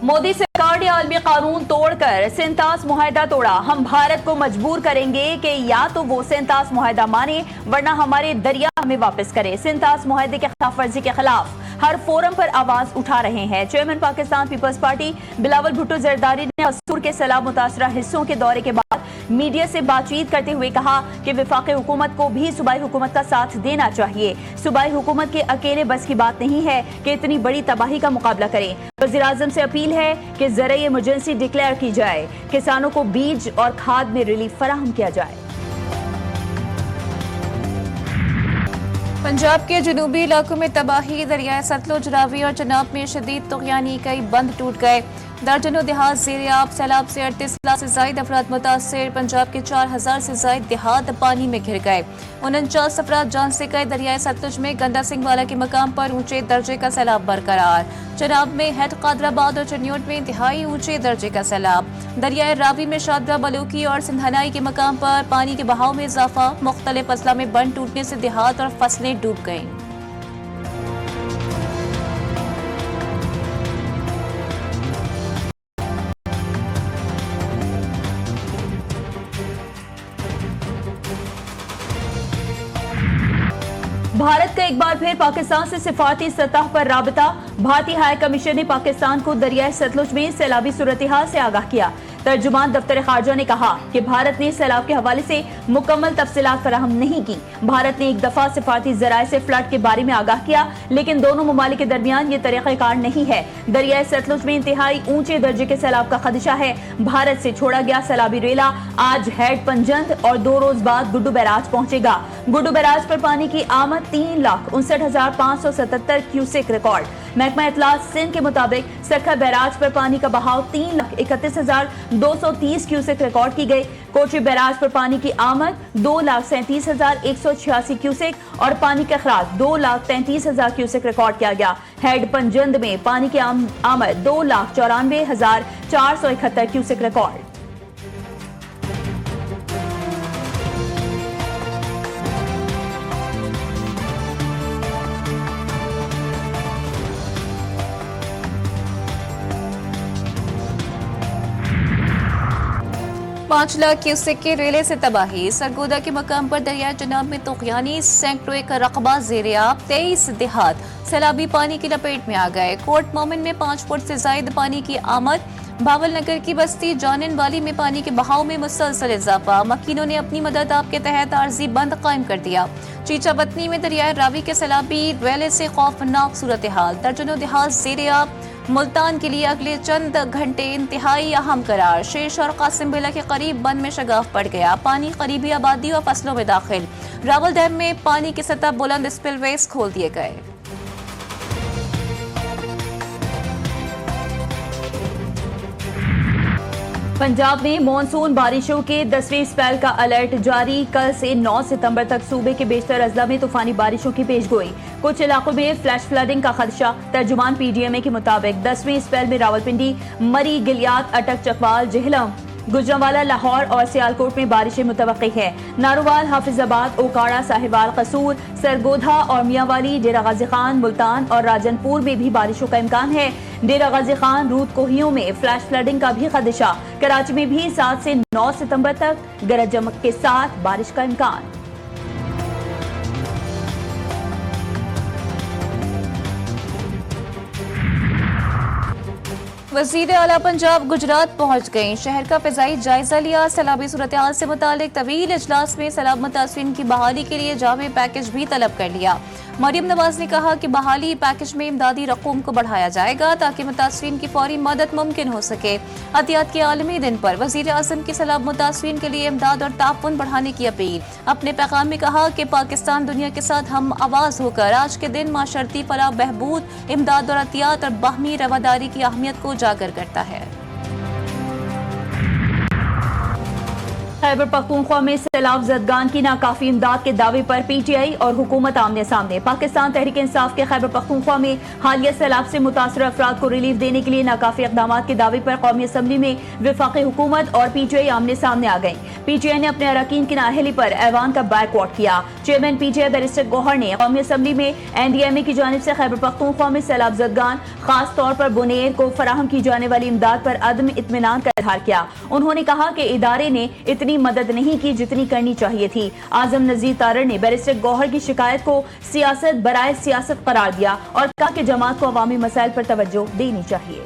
मोदी सरकार ने आलमी कानून तोड़कर सेंतास मुआहदा तोड़ा। हम भारत को मजबूर करेंगे कि या तो वो सेंतास मुआहदा माने वरना हमारे दरिया हमें वापस करे। सेंतास मुआहदे के खिलाफ वर्जी के खिलाफ हर फोरम पर आवाज उठा रहे हैं। चेयरमैन पाकिस्तान पीपल्स पार्टी बिलावल भुट्टो जरदारी ने कसूर के सैलाब मुतासरा हिस्सों के दौरे के बाद मीडिया से बातचीत करते हुए कहा कि वफाकी हुकूमत को भी सूबाई हुकूमत का साथ देना चाहिए। सूबाई हुकूमत के अकेले बस की बात नहीं है कि इतनी बड़ी तबाही का मुकाबला करें। वज़ीर-ए-आज़म से अपील है कि ज़राए इमरजेंसी डिक्लेयर की जाए, किसानों को बीज और खाद में रिलीफ फराहम किया जाए। पंजाब के जनूबी इलाकों में तबाही, दरियाए सतलुज, रावी और चनाब में शदीद तुग़यानी, कई बंद टूट गए। दर्जनों देहात ज़ेर-ए-आब, सैलाब से 38 लाख से ज़ायद अफराद मुतासिर। पंजाब के 4000 से ज़ायद देहात पानी में घिर गए। 49 अफराद जान से गए। दरियाए सतलुज में गंदा सिंह वाला के मकाम पर ऊंचे दर्जे का सैलाब बरकरार। चनाब में हैट कादराबाद और चनियोट में इंतहाई ऊंचे दर्जे का सैलाब। दरियाए रावी में शादरा, बलूकी और सिंधनाई के मकाम पर पानी के बहाव में इजाफा। मुख्तलिफ अजला में बंद टूटने से देहात और फसलें डूब गईं। भारत का एक बार फिर पाकिस्तान से सिफारती सतह पर राबता। भारतीय हाई कमीशन ने पाकिस्तान को दरियाए सतलुज में सैलाबी सूरत-ए-हाल से आगाह किया। तर्जुमान दफ्तर खारजा ने कहा कि भारत ने सैलाब के हवाले से मुकम्मल तफसीलात फराहम नहीं की। भारत ने एक दफा सिफारती जराये से फ्लड के बारे में आगाह किया, लेकिन दोनों ममालिक के दरमियान ये तरीक़ाकार नहीं है। दरियाए सतलुज में इंतहाई ऊंचे दर्जे के सैलाब का खदशा है। भारत से छोड़ा गया सैलाबी रेला आज हैड पंजंद और 2 रोज बाद गुड्डू बैराज पहुंचेगा। गुड्डू बैराज पर पानी की आमद 3,59,577 क्यूसेक रिकॉर्ड। महकमा इतलात सिंध के मुताबिक सरखा बैराज पर पानी का बहाव 3,31,230 क्यूसेक रिकॉर्ड की गई। कोची बैराज पर पानी की आमद 2,37,186 क्यूसेक और पानी का अखराज 2,33,000 क्यूसेक रिकॉर्ड किया गया। हेड पंजंद में पानी की आमद 2,94,471 क्यूसेक रिकॉर्ड। पाँच लाख क्यूसेक के रेले से तबाही। सरगोदा के मकाम पर दरिया चनाब में तुग़यानी, सैकड़ों का रकबा ज़ेर-ए-आब। 23 देहात सैलाबी पानी की लपेट में आ गए। कोट मोमिन में 5 फुट से ज़ायद पानी की आमद। भावल नगर की बस्ती जानन वाली में पानी के बहाव में मुसलसल इजाफा। मकीनों ने अपनी मदद आप के तहत आर्जी बंद कायम कर दिया। चीचा बतनी में दरियाए रावी के सैलाबी रेले से खौफनाक सूरत हाल। दर्जनों देहात ज़ेर-ए-आब। मुल्तान के लिए अगले चंद घंटे इंतहाई अहम करार। शेष और कासिम बिला के करीब बंद में शगाफ पड़ गया। पानी करीबी आबादी और फसलों में दाखिल। रावल डैम में पानी की सतह बुलंद, स्पिलवेज खोल दिए गए। पंजाब में मॉनसून बारिशों के 10वें स्पेल का अलर्ट जारी। कल से 9 सितंबर तक सूबे के बेशतर अजला में तूफानी बारिशों की पेशगोई। कुछ इलाकों में फ्लैश फ्लडिंग का खदशा। तर्जुमान PDMA के मुताबिक 10वें स्पेल में रावलपिंडी, मरी, गिलियात, अटक, चकवाल, जेहलम, गुजरांवाला, लाहौर और सियालकोट में बारिशें मुतवक्की है। नारोवाल, हाफिजाबाद, ओकाड़ा, साहिवाल, कसूर, सरगोधा और मियांवाली, डेरा गाजी खान, मुल्तान और राजनपुर में भी बारिशों का इम्कान है। डेरा गाजी खान, रूद कोहियों में फ्लैश फ्लडिंग का भी खदशा। कराची में भी 7 से 9 सितंबर तक गरज चमक के साथ बारिश का इम्कान। वज़ीर आला पंजाब गुजरात पहुंच गई। शहर का फ़िज़ाई जायजा लिया। सैलाबी सूरत-ए-हाल से मुतालिक तवील इजलास में सैलाब मुतासिरीन की बहाली के लिए जामे पैकेज भी तलब कर लिया। मरियम नवाज ने कहा कि बहाली पैकेज में इमदादी रकूम को बढ़ाया जाएगा ताकि मुतासिरीन की फौरी मदद मुमकिन हो सके। अतियात के आलमी दिन पर वज़ीर-ए-आज़म की सैलाब मुतासिरीन के लिए इमदाद और ताउन बढ़ाने की अपील। अपने पैगाम में कहा कि पाकिस्तान दुनिया के साथ हम आवाज़ होकर आज के दिन माशरती फलाह, बहबूद, इमदाद और अतियात और बाहमी रवादारी की अहमियत को उजागर करता है। खैबर पख्तूनख्वा में सैलाब जदगान की नाकाफी इमदाद के दावे पर पीटीआई और हुकूमत आमने सामने। पाकिस्तान तहरीक इंसाफ के खैबर पख्तूनख्वा में हालिया सैलाब से मुतासर अफराद को रिलीफ देने के लिए नाकाफी इकदाम के दावे पर कौमी असम्बली में वफाकी हुकूमत और पीटीआई आमने सामने आ गई। पीटीआई ने अपने अरकान की नाअहली पर ऐवान का बायकॉट किया। चेयरमैन पीटीआई बैरिस्टर गौहर ने कौमी असम्बली में एनडीएमए की जानिब से खैबर पख्तूनख्वा में सैलाब जदगान खास तौर पर बुनेर को फराहम की जाने वाली इमदाद पर अदम इत्मीनान का इजहार किया। उन्होंने कहा कि इदारे ने इतनी मदद नहीं की जितनी करनी चाहिए थी। आजम नजीर तारड़ ने बैरिस्टर गौहर की शिकायत को सियासत बराए सियासत करार दिया और कहा कि जमात को अवामी मसाइल पर तवज्जो देनी चाहिए।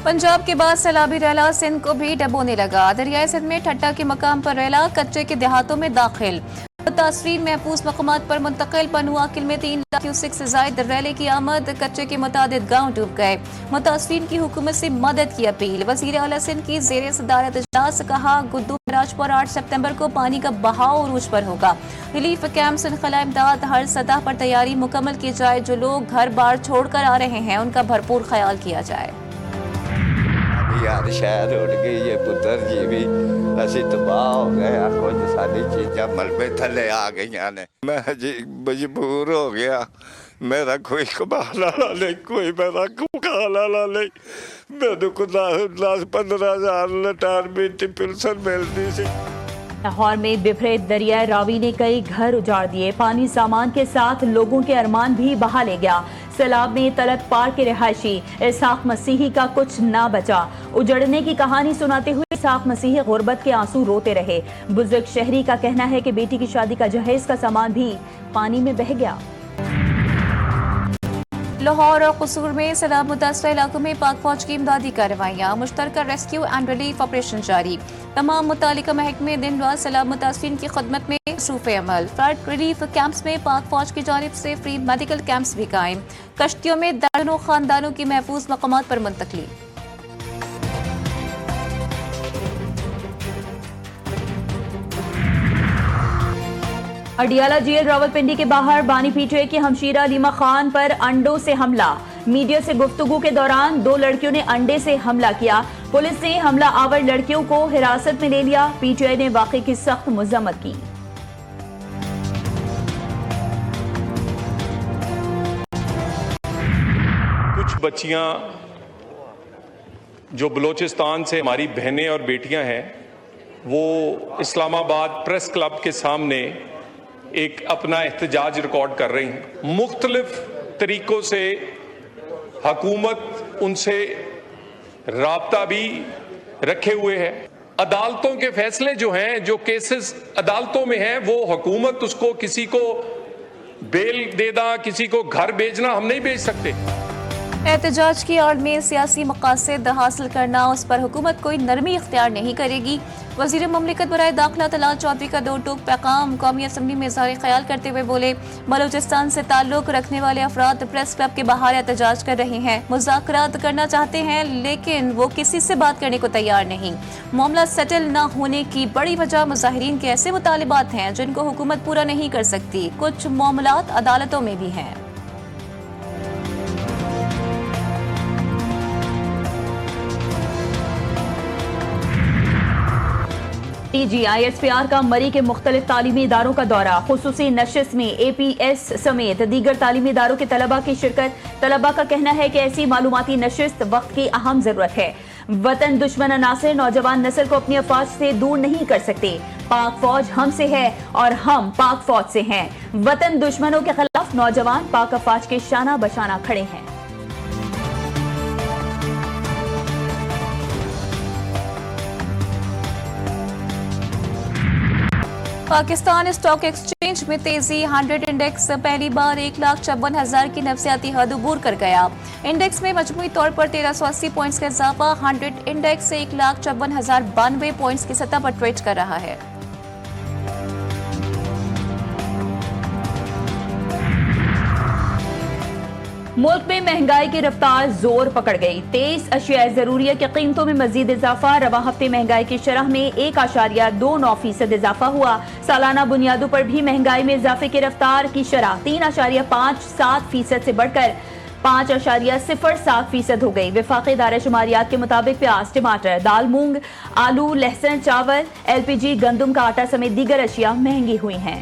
पंजाब के बाद सैलाबी रैला सिंध को भी डबोने लगा। दरियाई सिंध में ठट्टा के मकाम पर रैला कच्चे के देहातों में दाखिल। मुतासरीन महफूज मकामात पर मुंतकिल। पनुआकिल में 3 लाख क्यूसेक से जायद रैले की आमद। कच्चे के मुतादिद गांव डूब गए। मुतासरीन की हुकूमत से मदद की अपील। वजीर आला सिंध की जेर सदारत इजलास। कहा गुद्दू राजपुर 8 सितंबर को पानी का बहाव उरूज पर होगा। रिलीफ कैंप इनखला इमदाद हर सतह पर तैयारी मुकम्मल की जाए। जो लोग घर बार छोड़कर आ रहे हैं उनका भरपूर ख्याल किया जाए। यार शहर उड़ गई है पुत्र जी भी असि तबाह हो गए। कुछ सारी चीज़ा मलबे थले आ गई ने। मैं जी मजबूर हो गया। मेरा कोई कमाने वाला नहीं, कोई मेरा खाने वाला नहीं। मैंने को 10-15 रिटायरमेंट की पेंशन मिलती सी। लाहौर में बिफरे दरिया रावी ने कई घर उजाड़ दिए। पानी सामान के साथ लोगों के अरमान भी बहा ले गया। सैलाब में तलत पार के रिहायशी इसहाक मसीही का कुछ ना बचा। उजड़ने की कहानी सुनाते हुए इसहाक मसीही गुर्बत के आंसू रोते रहे। बुजुर्ग शहरी का कहना है कि बेटी की शादी का जहेज का सामान भी पानी में बह गया। लाहौर और कसूर में सैलाब मुतासर इलाकों में पाक फौज की इमदादी कार्रवाइयाँ। मुश्तरका रेस्क्यू एंड रिलीफ ऑपरेशन जारी। तमाम मुतालिका महकमे दिन रात सैलाब मुतासरीन की खदमत में मसरूफ अमल। फ्लड रिलीफ कैंप्स में पाक फौज की जानिब से फ्री मेडिकल कैंप्स भी कायम। कश्तियों में दर्जनों खानदानों की महफूज मकामात पर मुंतकली। अडियाला जेल रावलपिंडी के बाहर बानी पीटीआई की हमशीरा लीमा खान पर अंडों से हमला। मीडिया से गुफ्तगू के दौरान 2 लड़कियों ने अंडे से हमला किया। पुलिस ने हमला आवर लड़कियों को हिरासत में ले लिया। पीटीआई ने वाक़े की सख्त मज़म्मत की। कुछ बच्चियां जो बलूचिस्तान से हमारी बहनें और बेटियां हैं, वो इस्लामाबाद प्रेस क्लब के सामने एक अपना एहतजाज रिकॉर्ड कर रही हैं। मुख्तलिफ तरीकों से हुकूमत उनसे राब्ता भी रखे हुए है। अदालतों के फैसले जो हैं, जो केसेस अदालतों में हैं, वो हुकूमत उसको किसी को बेल देना, किसी को घर भेजना, हम नहीं भेज सकते। एहतजाज की आड़ में सियासी मकासद हासिल करना, उस पर हुकूमत कोई नरमी इख्तियार नहीं करेगी। वजीर ममलिकत बराए दाखिला तलाल चौधरी का 2 टूक पैगाम कौमी असम्बली में इज़हार ख्याल करते हुए बोले, बलूचिस्तान से ताल्लुक रखने वाले अफराद प्रेस क्लब के बाहर एहतजाज कर रहे हैं। मुज़ाकरात करना चाहते हैं लेकिन वो किसी से बात करने को तैयार नहीं। मामला सेटल न होने की बड़ी वजह मुजाहिरीन के ऐसे मुतालिबात हैं जिनको हुकूमत पूरा नहीं कर सकती। कुछ मामलात अदालतों में भी हैं। ISPR का मरी के मुख्तलिफ तालीमी इदारों का दौरा। खुसूसी नशिस्त में APS समेत दीगर तालीमी इदारों के तलबा की शिरकत। तलबा का कहना है कि ऐसी मालूमाती नशिस्त वक्त की अहम जरूरत है। वतन दुश्मन अनासर नौजवान नस्ल को अपनी अफवाज से दूर नहीं कर सकते। पाक फौज हमसे है और हम पाक फौज से हैं। वतन दुश्मनों के खिलाफ नौजवान पाक अफवाज के शाना बशाना खड़े हैं। पाकिस्तान स्टॉक एक्सचेंज में तेजी। 100 इंडेक्स पहली बार 1,56,000 की नफसियाती हद अबूर कर गया। इंडेक्स में मजमूई तौर पर 1380 पॉइंट्स का इजाफा। 100 इंडेक्स 1,56,092 पॉइंट्स की सतह पर ट्रेड कर रहा है। मुल्क में महंगाई की रफ्तार जोर पकड़ गई। 23 अशिया ज़रूरिया की कीमतों में मजीद इजाफा। रवा हफ्ते महंगाई की शरह में 1.29% इजाफा हुआ। सालाना बुनियादों पर भी महंगाई में इजाफे की रफ्तार की शरह 3.57% से बढ़कर 5.07% हो गई। वफाकी इदारा शुमारियात के मुताबिक प्याज, टमाटर, दाल, मूंग, आलू, लहसुन, चावल, LPG, गंदम का आटा समेत दीगर अशिया महंगी हुई हैं।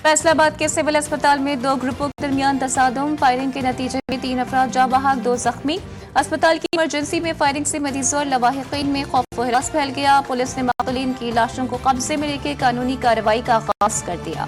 फैसलाबाद के सिविल अस्पताल में 2 ग्रुपों के दरमियान तसादुम। फायरिंग के नतीजे में 3 अफराद जाँ बहक, 2 जख्मी। अस्पताल की इमरजेंसी में फायरिंग से मरीजों और लवाहिकीन में खौफ व हिरास फैल गया। पुलिस ने मातूलीन की लाशों को कब्जे में लेकर कानूनी कार्रवाई का आगाज कर दिया।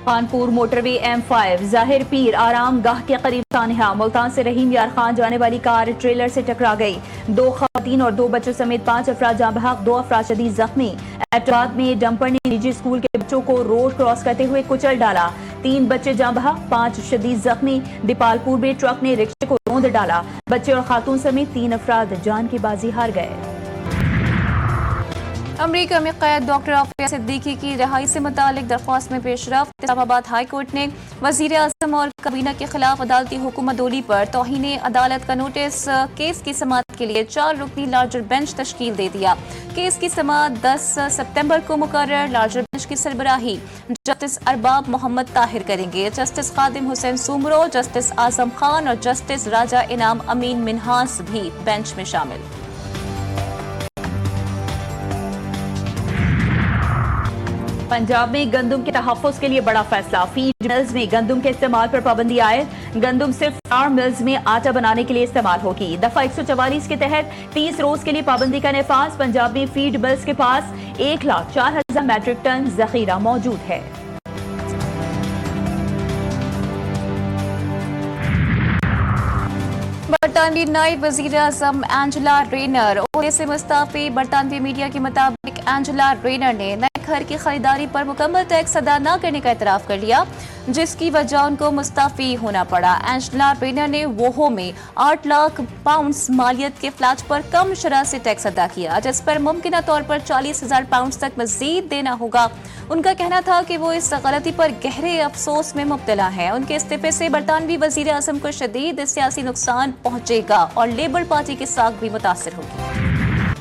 कानपुर मोटरवे M5 जाहिर पीर आराम गाह के करीब सानहा मुल्तान से रहीम यार खान जाने वाली कार ट्रेलर से टकरा गई। 2 खवातीन और 2 बच्चों समेत 5 अफराद जाँ बहक, 2 अफराद शदीद जख्मी। एबटाबाद में डंपर ने निजी स्कूल के बच्चों को रोड क्रॉस करते हुए कुचल डाला। 3 बच्चे जाँ बहक, 5 शदीद जख्मी। दीपालपुर में ट्रक ने रिक्शे को रौंद डाला। बच्चे और खातून समेत 3 अफराद जान की बाजी हार गए। अमरीका में कैद डॉक्टर आफिया सिद्दीकी की रिहाई से मुतालिक दरख्वास्त में पेशरफ्त। इस्लामाबाद हाई कोर्ट ने वजीर आजम और काबीना के खिलाफ अदालती हुकूमतदोली पर तौहीन अदालत का नोटिस। केस की समाअत के लिए 4 रुकनी लार्जर बेंच तश्कील दे दिया। केस की समाअत 10 सितंबर को मुकर्रर। लार्जर बेंच की सरबराही जस्टिस अरबाब मोहम्मद ताहिर करेंगे। जस्टिस खादिम हुसैन सुमरो, जस्टिस आजम खान और जस्टिस राजा इनाम अमीन मिन्हास भी बेंच में शामिल। पंजाब में गंदम के तहफ़्फ़ुज़ के लिए बड़ा फैसला। फीड मिल्स में गंदम के इस्तेमाल पर पाबंदी आयद। गंदम सिर्फ फ्लावर मिल्स में आटा बनाने के लिए इस्तेमाल होगी। दफा 144 के तहत 30 रोज के लिए पाबंदी का नफाज। पंजाब में फीड मिल्स के पास 1,04,000 मैट्रिक टन जखीरा मौजूद है। बरतानवी नायब वजीर आजम एंजेला रेनर ओहदे से मुस्ताफी। बरतानवी मीडिया के मुताबिक एंजेला रेनर ने नए घर की खरीदारी पर मुकम्मल टैक्स अदा न करने का इतराफ कर लिया, जिसकी वजह उनको मुस्ताफी होना पड़ा। एंजेला रेनर ने वोहो में 8 लाख पाउंड मालियत के फ्लैट पर कम शरह से टैक्स अदा किया, जिस पर मुमकिन तौर पर 40,000 पाउंड तक मजीद देना होगा। उनका कहना था कि वो इस गलती पर गहरे अफसोस में मुब्तला है। उनके इस्तीफे से बरतानवी वजीर आजम को शदीद सियासी नुकसान पहुंचेगा और लेबर पार्टी की साख भी मुतासिर होगी।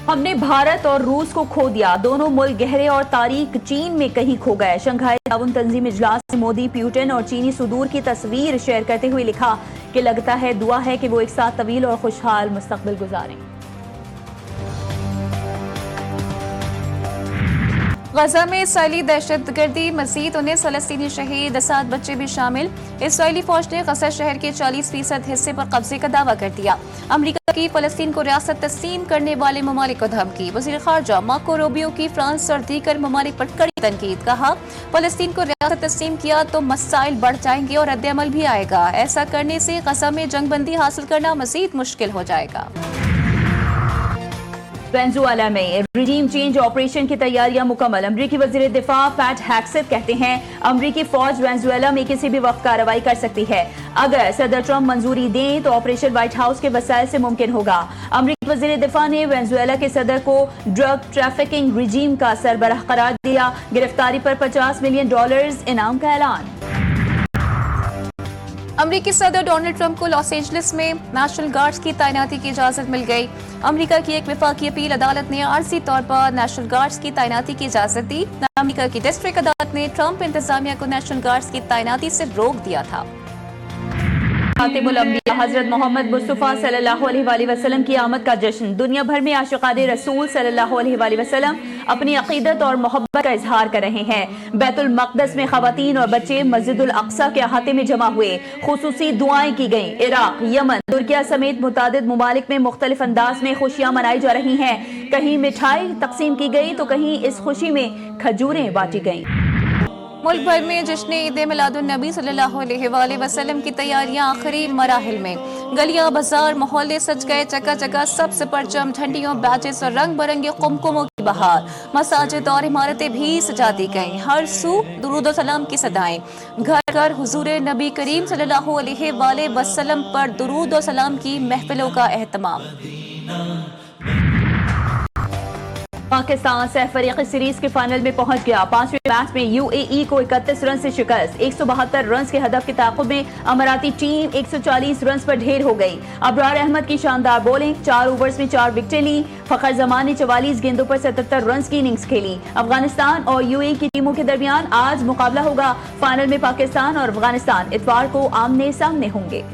हमने भारत और रूस को खो दिया। दोनों मुल्क गहरे और तारीक चीन में कहीं खो गए। शंघाई ताउन तंजीम इजलास में मोदी, प्यूटन और चीनी सुदूर की तस्वीर शेयर करते हुए लिखा कि लगता है दुआ है कि वो एक साथ तवील और खुशहाल मुस्तकबिल गुजारें। गजा में इसराइली दहशतगर्दी मजीद 19 फलस्तीनी शहीद, 7 बच्चे भी शामिल। इसराइली फौज ने गजा शहर के 40% हिस्से पर कब्जे का दावा कर दिया। अमेरिका की फलस्तीन को रियासत तस्लीम करने वाले ममालिक को धमकी। वज़ीर ख़ारजा मार्को रूबियो की फ्रांस और दीगर ममालिक पर कड़ी तनकीद। कहा, फलस्तीन को रियासत तस्लीम किया तो मसाइल बढ़ जाएंगे और रद्द-ए-अमल भी आएगा। ऐसा करने से गजा में जंगबंदी हासिल करना मजीद मुश्किल हो जाएगा। वेनेजुएला में रिजीम चेंज ऑपरेशन की तैयारियां मुकम्मल। अमरीकी वजीर दिफा पैट हेक्सेट कहते हैं अमरीकी फौज वेनेजुएला में किसी भी वक्त कार्रवाई कर सकती है। अगर सदर ट्रंप मंजूरी दें तो ऑपरेशन व्हाइट हाउस के वसाइल से मुमकिन होगा। अमरीकी वजीर दिफा ने वेनेजुएला के सदर को ड्रग ट्रैफिकिंग रिजीम का सरबराह करार दिया। गिरफ्तारी पर $50 मिलियन इनाम का ऐलान। अमरीकी सदर डोनाल्ड ट्रंप को लॉस एंजलिस में नेशनल गार्ड्स की तैनाती की इजाजत मिल गई। अमरीका की एक वफाकी अपील अदालत ने आरजी तौर पर नेशनल गार्ड्स की तैनाती की इजाजत दी। अमरीका की डिस्ट्रिक्ट अदालत ने ट्रंप इंतजामिया को नेशनल गार्ड्स की तैनाती से रोक दिया था। खातिमुल अंबिया हजरत मोहम्मद मुस्तफ़ा सल्लल्लाहु अलैहि वसल्लम की आमद का जश्न। दुनिया भर में आशिक़ाने रसूल सल्लल्लाहु अलैहि वसल्लम अपनी अक़ीदत और मोहब्बत का इजहार कर रहे हैं। बैतुल मक़दस में ख़वातीन और बच्चे मस्जिदुल अक़सा के अहाते में जमा हुए। खुसूसी दुआएं की गईं। इराक, यमन, तुर्किया समेत मुतादिद ममालिक में मुख्तलिफ अंदाज में खुशियां मनाई जा रही हैं। कहीं मिठाई तकसीम की गई तो कहीं इस खुशी में खजूरें बांटी गईं। मुल्क भर में जश्न ईद मिलादुन नबी सल्लल्लाहु अलैहि वसल्लम की तैयारियां आखिरी मराहिल में। गलियां, बाजार, मोहल्ले सज गए। चका सबसे परचम, झंडियों, बैचेस और रंग बिरंगे कुमकुमों की बहार। मसाजिद और इमारतें भी सजा दी गईं। हर सू दुरूद व सलाम की सदाएं। घर घर हुजूर नबी करीम सल्लल्लाहु अलैहि वसल्लम पर दुरूद व सलाम की महफिलों का एहतमाम। पाकिस्तान सह-फरीकी सीरीज के फाइनल में पहुंच गया। 5वें मैच में यूएई को 31 रन से शिकस्त। 172 रन के हदफ के ताक़ुब में अमाराती टीम 140 रन पर ढेर हो गई। अबरार अहमद की शानदार बॉलिंग, 4 ओवर्स में 4 विकेटें ली। फखर जमान ने 44 गेंदों पर 77 रन की इनिंग्स खेली। अफगानिस्तान और यूएई की टीमों के दरमियान आज मुकाबला होगा। फाइनल में पाकिस्तान और अफगानिस्तान इतवार को आमने सामने होंगे।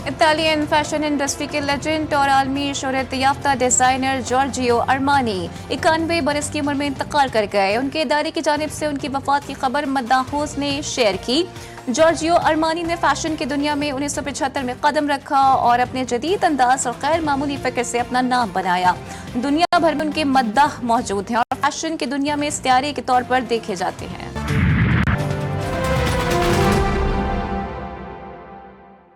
इटालियन फैशन इंडस्ट्री के लेजेंड और आलमी शोहरत याफ्ता डिजाइनर जॉर्जियो अरमानी 91 बरस की उम्र में इंतकाल कर गए। उनके इदारे की जानिब से उनकी वफात की खबर मद्दाहोस ने शेयर की। जॉर्जियो अरमानी ने फैशन की दुनिया में 1975 में कदम रखा और अपने जदीद अंदाज और गैर मामूली फिक्र से अपना नाम बनाया। दुनिया भर में उनके मद्दाह मौजूद हैं और फैशन की दुनिया में इस्तियारे के तौर पर देखे जाते हैं।